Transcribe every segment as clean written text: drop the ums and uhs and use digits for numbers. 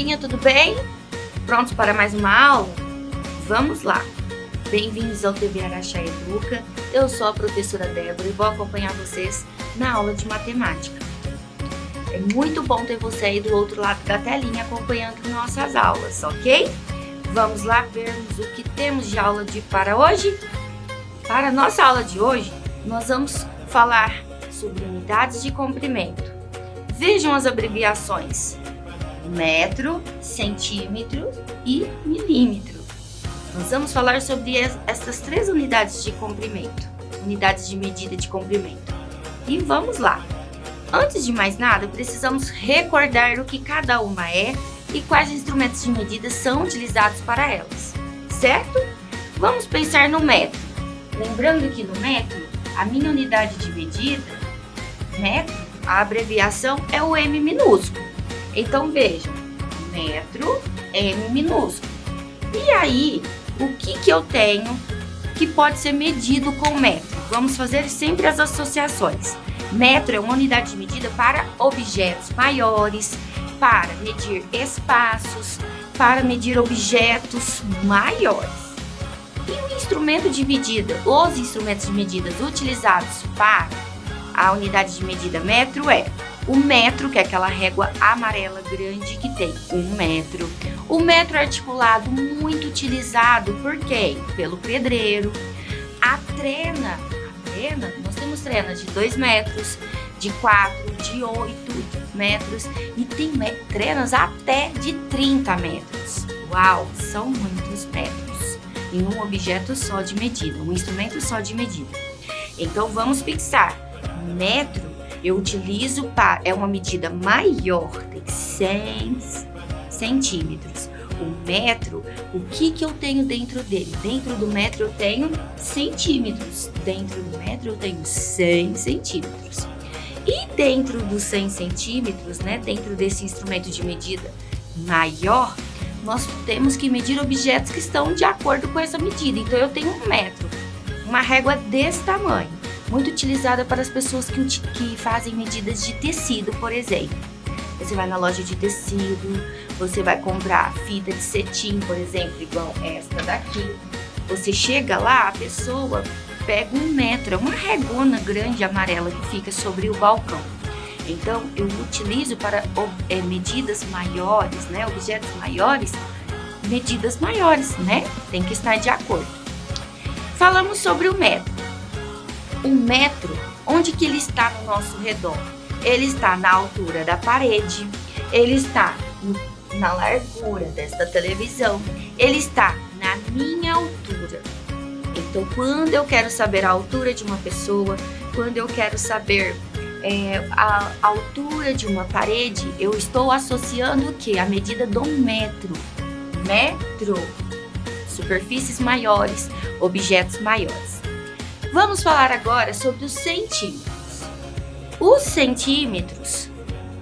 turminha, tudo bem? Prontos para mais uma aula? Vamos lá! Bem-vindos ao TV Araxá Educa. Eu sou a professora Débora e vou acompanhar vocês na aula de matemática. É muito bom ter você aí do outro lado da telinha acompanhando nossas aulas, ok? Vamos lá vermos o que temos de aula para hoje? Para a nossa aula de hoje, nós vamos falar sobre unidades de comprimento. Vejam as abreviações: metro, centímetro e milímetro. Nós vamos falar sobre essas três unidades de comprimento, unidades de medida de comprimento. E vamos lá! Antes de mais nada, precisamos recordar o que cada uma é e quais instrumentos de medida são utilizados para elas, certo? Vamos pensar no metro. Lembrando que no metro, a minha unidade de medida, metro, a abreviação é o M minúsculo. Então vejam, metro, M minúsculo. E aí, o que eu tenho que pode ser medido com metro? Vamos fazer sempre as associações. Metro é uma unidade de medida para objetos maiores, para medir espaços, para medir objetos maiores. E o instrumento de medida, os instrumentos de medidas utilizados para a unidade de medida metro é o metro, que é aquela régua amarela grande que tem 1 metro. O metro articulado muito utilizado por quem? Pelo pedreiro. A trena, nós temos trenas de 2 metros, de 4, de 8 metros e tem trenas até de 30 metros. Uau, são muitos metros em um objeto só de medida, um instrumento só de medida. Então vamos fixar, metro eu utilizo para, é uma medida maior, tem 100 centímetros. O metro, o que eu tenho dentro dele? Dentro do metro eu tenho centímetros, dentro do metro eu tenho 100 centímetros. E dentro dos 100 centímetros, né, dentro desse instrumento de medida maior, nós temos que medir objetos que estão de acordo com essa medida. Então eu tenho 1 metro, uma régua desse tamanho, muito utilizada para as pessoas que fazem medidas de tecido, por exemplo. Você vai na loja de tecido, você vai comprar fita de cetim, por exemplo, igual esta daqui. Você chega lá, a pessoa pega 1 metro, é uma regona grande amarela que fica sobre o balcão. Então, eu utilizo para medidas maiores, né, objetos maiores, medidas maiores, né, tem que estar de acordo. Falamos sobre o metro. O metro, onde que ele está no nosso redor? Ele está na altura da parede, ele está na largura desta televisão, ele está na minha altura. Então, quando eu quero saber a altura de uma pessoa, quando eu quero saber a altura de uma parede, eu estou associando o quê? A medida do metro. Metro, superfícies maiores, objetos maiores. Vamos falar agora sobre os centímetros. Os centímetros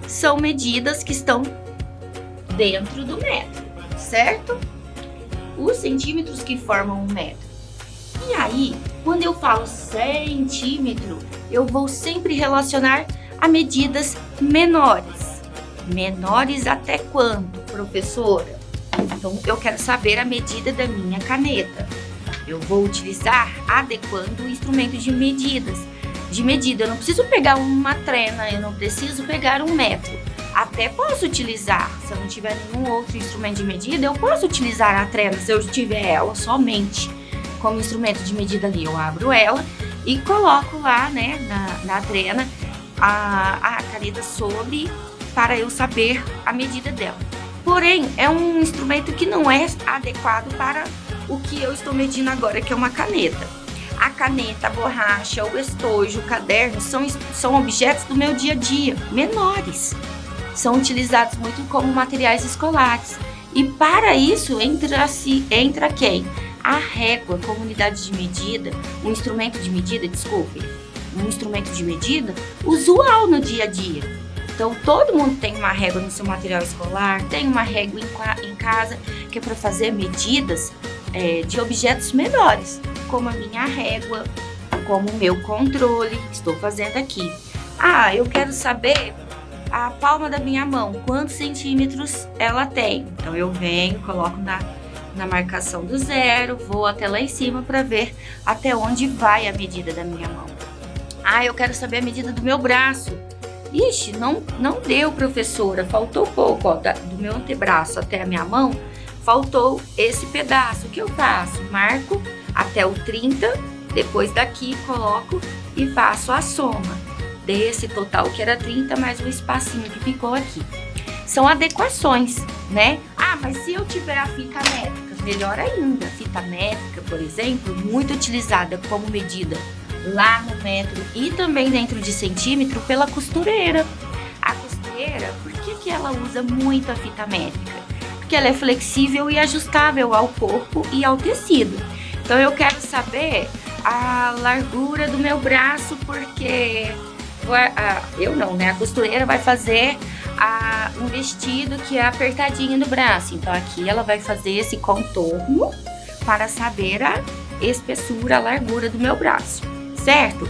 são medidas que estão dentro do metro, certo? Os centímetros que formam 1 metro. E aí, quando eu falo centímetro, eu vou sempre relacionar a medidas menores. Menores até quanto, professora? Então, eu quero saber a medida da minha caneta. Eu vou utilizar adequando o instrumento de medidas. De medida, eu não preciso pegar uma trena, eu não preciso pegar 1 metro. Até posso utilizar, se eu não tiver nenhum outro instrumento de medida, eu posso utilizar a trena se eu tiver ela somente como instrumento de medida ali. Eu abro ela e coloco lá, né, na trena a caneta sobre para eu saber a medida dela. Porém, é um instrumento que não é adequado para o que eu estou medindo agora, que é uma caneta. A caneta, a borracha, o estojo, o caderno são objetos do meu dia a dia, menores. São utilizados muito como materiais escolares. E para isso entra quem? A régua como unidade de medida, um instrumento de medida, um instrumento de medida usual no dia a dia. Então, todo mundo tem uma régua no seu material escolar, tem uma régua em casa, que é para fazer medidas de objetos menores, como a minha régua, como o meu controle, que estou fazendo aqui. Ah, eu quero saber a palma da minha mão, quantos centímetros ela tem? Então eu venho, coloco na marcação do zero, vou até lá em cima para ver até onde vai a medida da minha mão. Ah, eu quero saber a medida do meu braço. Ixi, não deu, professora, faltou pouco, ó, do meu antebraço até a minha mão, faltou esse pedaço. O que eu faço? Marco até o 30, depois daqui coloco e faço a soma desse total que era 30 mais o espacinho que ficou aqui. São adequações, né? Ah, mas se eu tiver a fita métrica, melhor ainda. A fita métrica, por exemplo, muito utilizada como medida lá no metro e também dentro de centímetro pela costureira. A costureira, por que ela usa muito a fita métrica? Porque ela é flexível e ajustável ao corpo e ao tecido. Então eu quero saber a largura do meu braço, porque eu não, né? A costureira vai fazer um vestido que é apertadinho no braço. Então aqui ela vai fazer esse contorno para saber a espessura, a largura do meu braço, certo?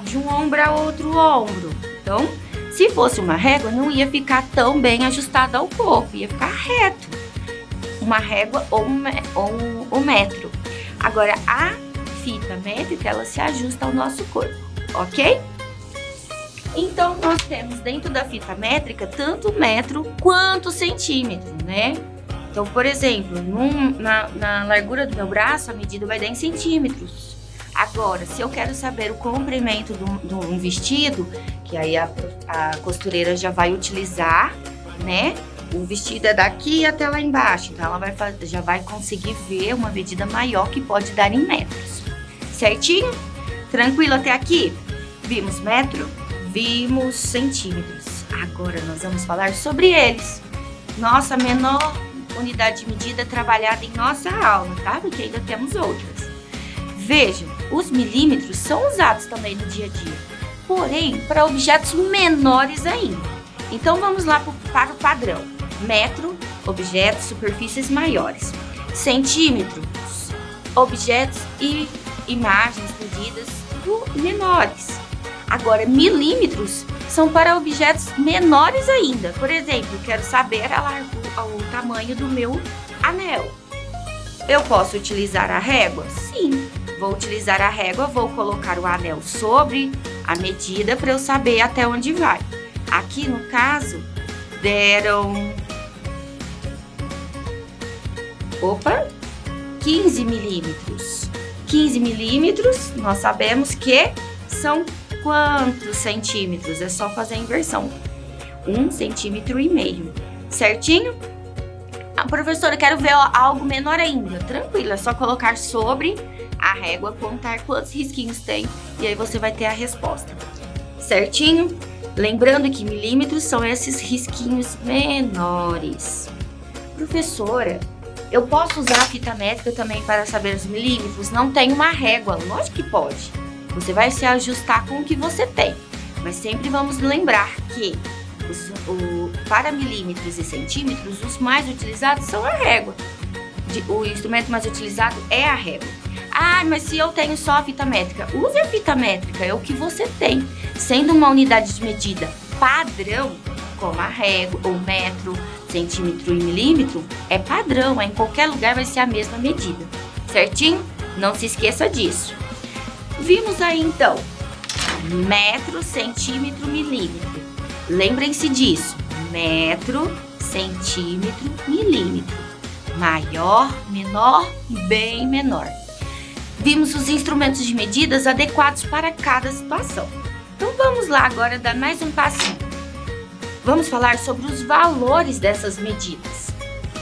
De um ombro a outro ombro. Então, se fosse uma régua, não ia ficar tão bem ajustada ao corpo, ia ficar reto. Uma régua ou um metro. Agora, a fita métrica, ela se ajusta ao nosso corpo, ok? Então, nós temos dentro da fita métrica tanto metro quanto centímetro, né? Então, por exemplo, na largura do meu braço, a medida vai dar em centímetros. Agora, se eu quero saber o comprimento de um vestido, que aí a costureira já vai utilizar, né? O vestido é daqui até lá embaixo, então ela já vai conseguir ver uma medida maior que pode dar em metros. Certinho? Tranquilo até aqui? Vimos metro, vimos centímetros. Agora nós vamos falar sobre eles. Nossa menor unidade de medida trabalhada em nossa aula, tá? Porque ainda temos outras. Vejam, os milímetros são usados também no dia a dia, porém para objetos menores ainda. Então vamos lá para o padrão. Metro, objetos, superfícies maiores. Centímetros, objetos e imagens, medidas menores. Agora, milímetros são para objetos menores ainda. Por exemplo, quero saber o tamanho do meu anel. Eu posso utilizar a régua? Sim. Vou utilizar a régua, vou colocar o anel sobre a medida para eu saber até onde vai. Aqui no caso, deram 15 milímetros. 15 milímetros, nós sabemos que são quantos centímetros? É só fazer a inversão. 1,5 centímetro. Certinho? Professora, quero ver algo menor ainda. Tranquilo, é só colocar sobre a régua, contar quantos risquinhos tem e aí você vai ter a resposta. Certinho? Lembrando que milímetros são esses risquinhos menores. Professora, eu posso usar a fita métrica também para saber os milímetros? Não tem uma régua, lógico que pode. Você vai se ajustar com o que você tem. Mas sempre vamos lembrar que para milímetros e centímetros, os mais utilizados são a régua. O instrumento mais utilizado é a régua. Ah, mas se eu tenho só a fita métrica, use a fita métrica, é o que você tem. Sendo uma unidade de medida padrão, como a régua, ou metro, centímetro e milímetro, é padrão, em qualquer lugar vai ser a mesma medida. Certinho? Não se esqueça disso. Vimos aí então, metro, centímetro, milímetro. Lembrem-se disso, metro, centímetro, milímetro. Maior, menor, bem menor. Vimos os instrumentos de medidas adequados para cada situação. Então vamos lá agora dar mais um passinho. Vamos falar sobre os valores dessas medidas.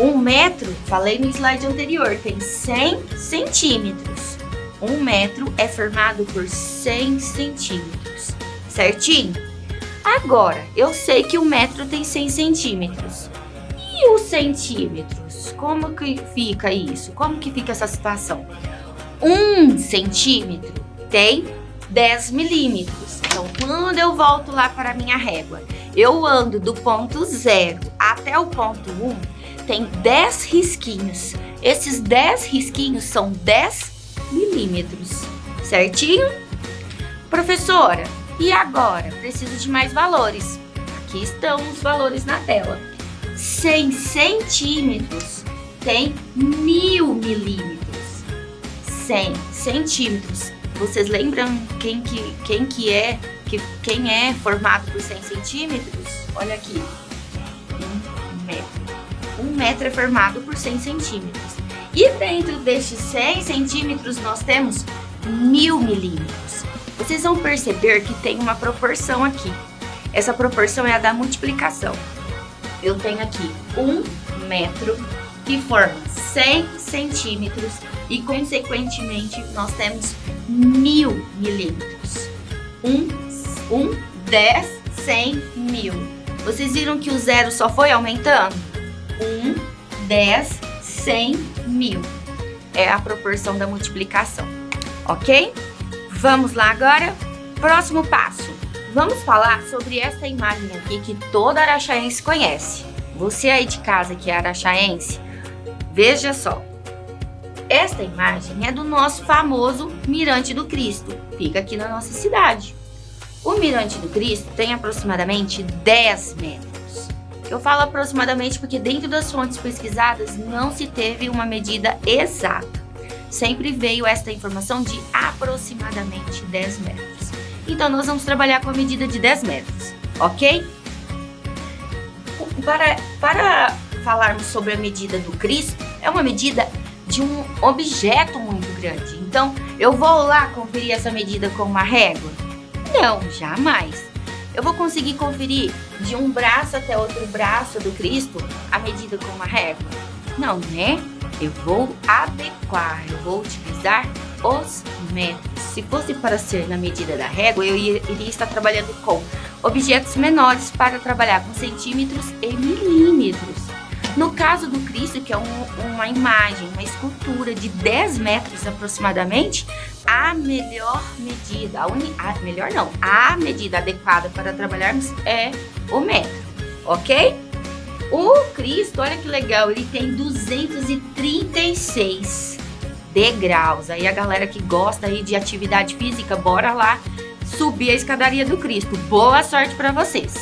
1 metro, falei no slide anterior, tem 100 centímetros. 1 metro é formado por 100 centímetros, certinho? Agora, eu sei que 1 metro tem 100 centímetros. E os centímetros? Como que fica isso? Como que fica essa situação? 1 centímetro tem 10 milímetros. Então, quando eu volto lá para a minha régua, eu ando do ponto 0 até o ponto 1, tem 10 risquinhos. Esses 10 risquinhos são 10 milímetros, certinho? Professora, E agora, preciso de mais valores. Aqui estão os valores na tela. 100 centímetros tem 1000 milímetros. 100 centímetros. Vocês lembram quem é formado por 100 centímetros? Olha aqui. 1 metro. 1 metro é formado por 100 centímetros. E dentro destes 100 centímetros nós temos 1000 milímetros. Vocês vão perceber que tem uma proporção aqui. Essa proporção é a da multiplicação. Eu tenho aqui 1 metro que forma 100 centímetros e, consequentemente, nós temos 1000 milímetros. 10, 100, 1000. Vocês viram que o zero só foi aumentando? 1, 10, 100, 1000. É a proporção da multiplicação, ok? Vamos lá agora? Próximo passo. Vamos falar sobre essa imagem aqui que toda araxaense conhece. Você aí de casa que é araxaense, veja só. Esta imagem é do nosso famoso Mirante do Cristo. Fica aqui na nossa cidade. O Mirante do Cristo tem aproximadamente 10 metros. Eu falo aproximadamente porque dentro das fontes pesquisadas não se teve uma medida exata. Sempre veio esta informação de aproximadamente 10 metros. Então, nós vamos trabalhar com a medida de 10 metros, ok? Para falarmos sobre a medida do Cristo, é uma medida de um objeto muito grande. Então, eu vou lá conferir essa medida com uma régua? Não, jamais. Eu vou conseguir conferir de um braço até outro braço do Cristo a medida com uma régua? Não, né? Eu vou adequar, eu vou utilizar os metros. Se fosse para ser na medida da régua, eu iria estar trabalhando com objetos menores para trabalhar com centímetros e milímetros. No caso do Cristo, que é uma imagem, uma escultura de 10 metros aproximadamente, a melhor medida, a medida adequada para trabalharmos é o metro, ok? O Cristo, olha que legal, ele tem 236 degraus. Aí a galera que gosta aí de atividade física, bora lá subir a escadaria do Cristo. Boa sorte para vocês.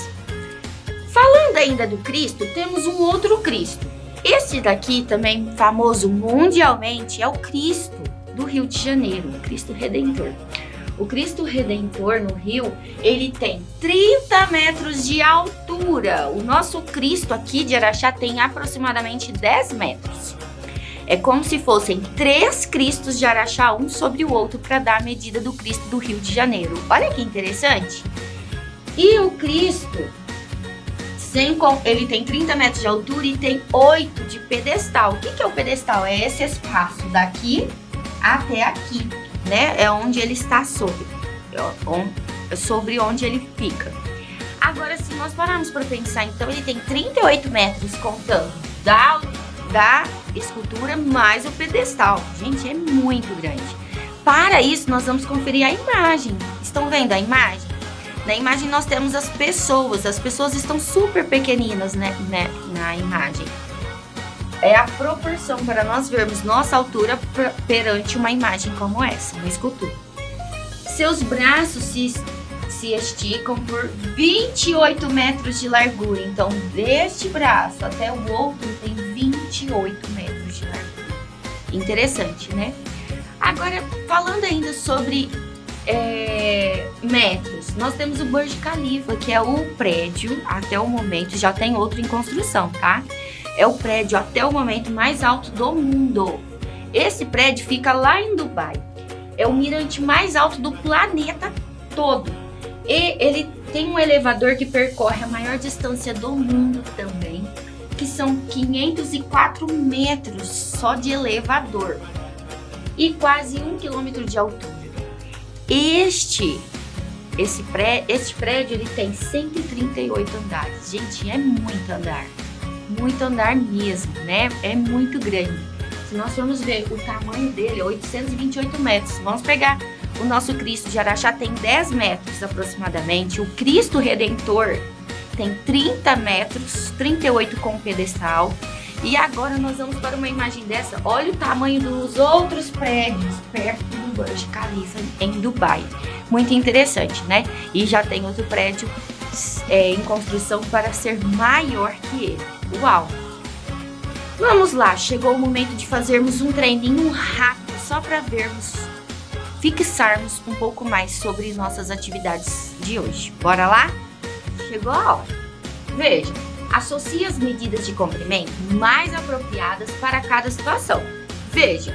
Falando ainda do Cristo, temos um outro Cristo. Esse daqui também famoso mundialmente é o Cristo do Rio de Janeiro, o Cristo Redentor. O Cristo Redentor no Rio, ele tem 30 metros de altura. O nosso Cristo aqui de Araxá tem aproximadamente 10 metros. É como se fossem 3 Cristos de Araxá, um sobre o outro, para dar a medida do Cristo do Rio de Janeiro. Olha que interessante. E o Cristo, ele tem 30 metros de altura e tem 8 de pedestal. O que é o pedestal? É esse espaço daqui até aqui, né? É onde ele está sobre onde ele fica. Agora, se nós pararmos para pensar, então ele tem 38 metros contando da escultura mais o pedestal. Gente, é muito grande. Para isso, nós vamos conferir a imagem. Estão vendo a imagem? Na imagem nós temos as pessoas estão super pequeninas, né, na imagem. É a proporção para nós vermos nossa altura perante uma imagem como essa, uma escultura. Seus braços se esticam por 28 metros de largura. Então, deste braço até o outro tem 28 metros de largura. Interessante, né? Agora, falando ainda sobre metros, nós temos o Burj Khalifa, que é o prédio, até o momento, já tem outro em construção, tá? É o prédio até o momento mais alto do mundo. Esse prédio fica lá em Dubai. É o mirante mais alto do planeta todo. E ele tem um elevador que percorre a maior distância do mundo também, que são 504 metros só de elevador e quase 1 quilômetro de altura. Este prédio ele tem 138 andares. Gente, é muito andar mesmo, né? É muito grande. Se nós formos ver o tamanho dele, é 828 metros. Vamos pegar o nosso Cristo de Araxá, tem 10 metros aproximadamente. O Cristo Redentor tem 30 metros, 38 com pedestal. E agora nós vamos para uma imagem dessa. Olha o tamanho dos outros prédios perto do Burj Khalifa em Dubai. Muito interessante, né? E já tem outro prédio em construção para ser maior que ele. Uau! Vamos lá, chegou o momento de fazermos um treininho rápido só para fixarmos um pouco mais sobre nossas atividades de hoje. Bora lá? Chegou a hora. Veja, associe as medidas de comprimento mais apropriadas para cada situação. Veja,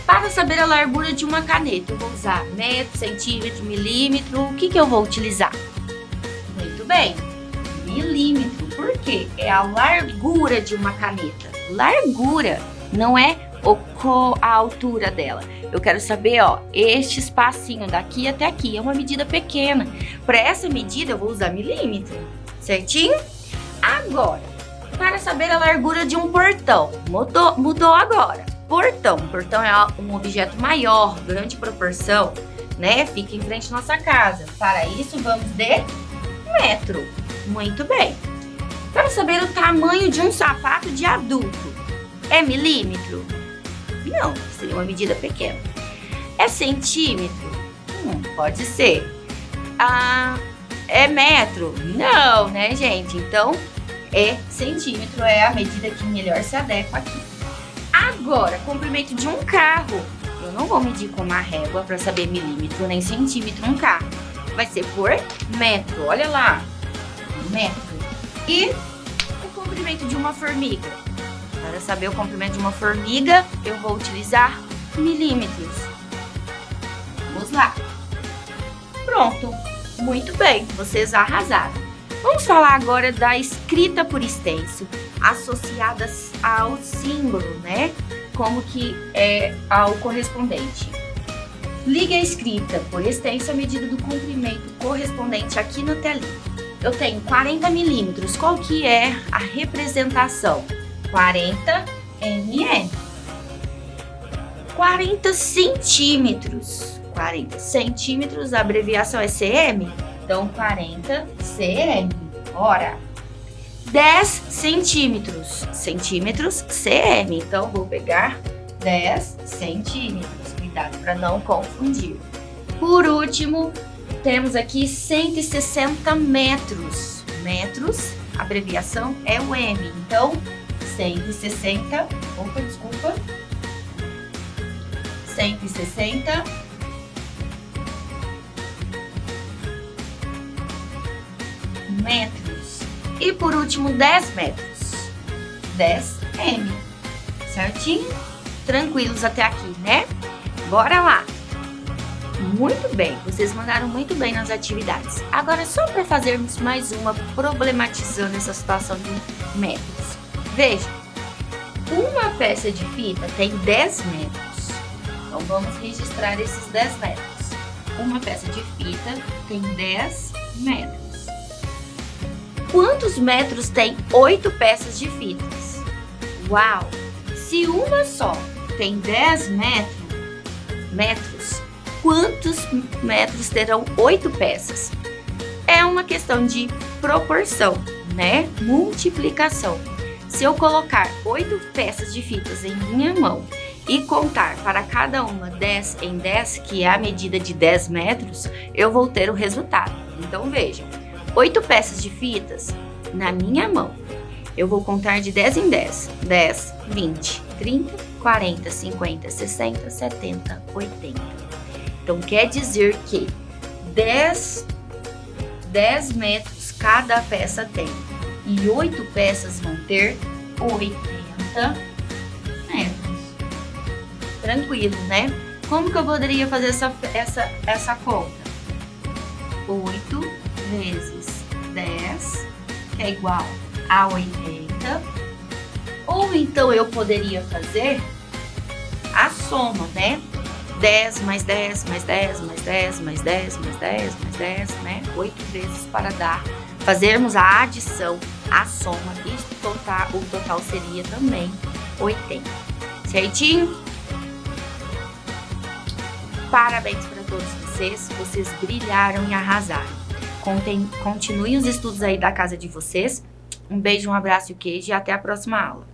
para saber a largura de uma caneta, eu vou usar metro, centímetro, milímetro. O que eu vou utilizar? Muito bem, milímetro. Por quê? É a largura de uma caneta. Largura, não é a altura dela. Eu quero saber, ó, este espacinho daqui até aqui é uma medida pequena. Para essa medida eu vou usar milímetro, certinho? Agora, para saber a largura de um portão, mudou agora. Portão é um objeto maior, grande proporção, né? Fica em frente à nossa casa. Para isso vamos de metro. Muito bem. Para saber o tamanho de um sapato de adulto, é milímetro? Não, seria uma medida pequena. É centímetro? Pode ser. É metro? Não, né, gente? Então, centímetro é a medida que melhor se adequa aqui. Agora, comprimento de um carro. Eu não vou medir com uma régua para saber milímetro nem centímetro um carro. Vai ser por metro. Olha lá. Metro. E o comprimento de uma formiga. Para saber o comprimento de uma formiga, eu vou utilizar milímetros. Vamos lá. Pronto. Muito bem, vocês arrasaram. Vamos falar agora da escrita por extenso, associadas ao símbolo, né? Como que é ao correspondente. Ligue a escrita por extenso à medida do comprimento correspondente aqui na telinha. Eu tenho 40 milímetros. Qual que é a representação? 40 mm. 40 centímetros. 40 centímetros, a abreviação é cm. Então, 40 cm. Ora, 10 centímetros. Centímetros cm. Então, vou pegar 10 centímetros. Cuidado para não confundir. Por último, temos aqui 160 metros. Metros, a abreviação é o M. Então, 160. 160 metros. E por último, 10 metros. 10 m. Certinho? Tranquilos até aqui, né? Bora lá! Muito bem, vocês mandaram muito bem nas atividades. Agora, só para fazermos mais uma, problematizando essa situação de metros. Veja, uma peça de fita tem 10 metros. Então, vamos registrar esses 10 metros. Uma peça de fita tem 10 metros. Quantos metros tem 8 peças de fitas? Uau! Se uma só tem 10 metros, quantos metros terão 8 peças? É uma questão de proporção, né? Multiplicação. Se eu colocar 8 peças de fitas em minha mão e contar para cada uma 10 em 10, que é a medida de 10 metros, eu vou ter o resultado. Então, vejam, 8 peças de fitas na minha mão. Eu vou contar de 10 em 10. 10, 20, 30, 40, 50, 60, 70, 80. Então, quer dizer que 10 metros cada peça tem. E 8 peças vão ter 80 metros. Tranquilo, né? Como que eu poderia fazer essa conta? 8 vezes 10, que é igual a 80. Ou então eu poderia fazer a soma, né? 10 mais 10 mais 10 mais 10 mais 10 mais 10 mais 10, né? 8 vezes para fazermos a adição, a soma, e o total seria também 80. Certinho? Parabéns para todos vocês brilharam e arrasaram. Continuem os estudos aí da casa de vocês. Um beijo, um abraço e um queijo e até a próxima aula.